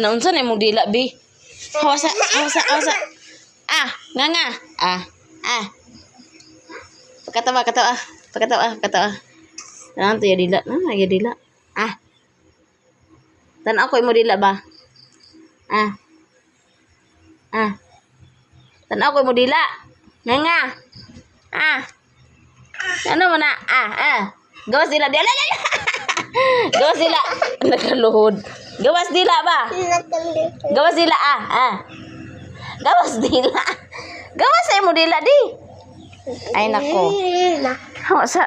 Unsa na imong dila bi? Hawasa. Nga. Katawa. Nanto ya dila. Ya dila. Tan ako imo dila ba? Tan ako imo dila. Nga. Ano man na? Gawas dila. Gawas dila. Nakaluhod. Gawas dila ba? Gawas dila. Gawas dila. Gawas sa imo dila di. Ay nako. Hawasa.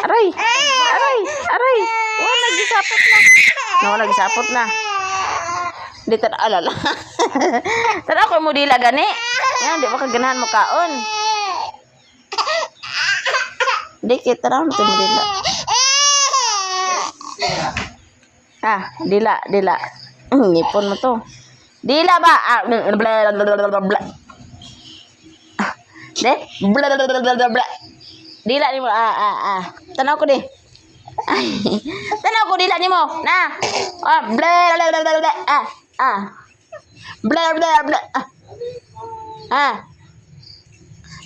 Aray. Wala gisapot na. Di ta alala. Tara ko mo dila gani. Yan, di ba kaganahan mo kaon? Di kita ra mo dila. Dila. Ngipon mo to. Dila ba? Dila ni mo. Tanaw ko di. Tanaw ko dila ni mo. Na.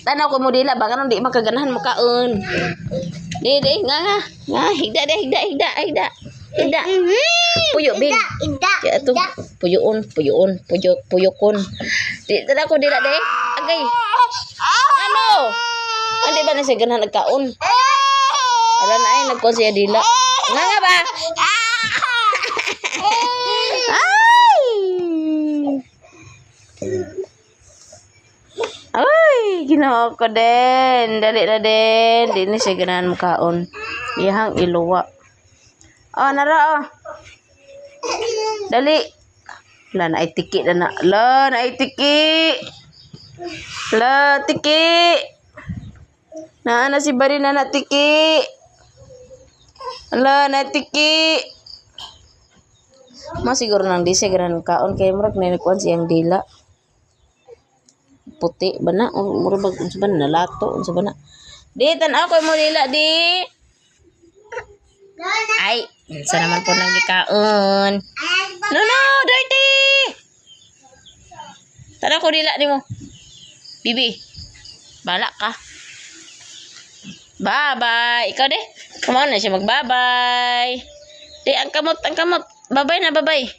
Tanaw ko mo dila baka nang di makaganahan mo kaon. Di nga. Higda. Puyo bin. Ito puyokon. Di tanaw ko dila de. Agay. Ano? Hindi ba na siya ganahan nagkaon? Wala na ay nagkuhan siya dila. Nga ba? Ay, ginawa ko din. Dali na din. Di na siya ganahan makaon. Iyahang iluwa. Nara. Dali. Wala na ay tiki na. Tiki. Na si Bari na tiki. Na tiki. Siguro nang di siya ganahan kaon kay murag na nagkuhan siyang dila. Puti ba na? Murag unsa ba na lato? Unsa ba na? Di tan-aw ko mo dila di. Ay, unsa naman po nang gikaon? No, dirty. Tara ko dila nimo. Bibi. Bala ka. Bye-bye. Ikaw de. Come on na siya mag-bye-bye. Di, ang kamot. Bye-bye na, bye-bye.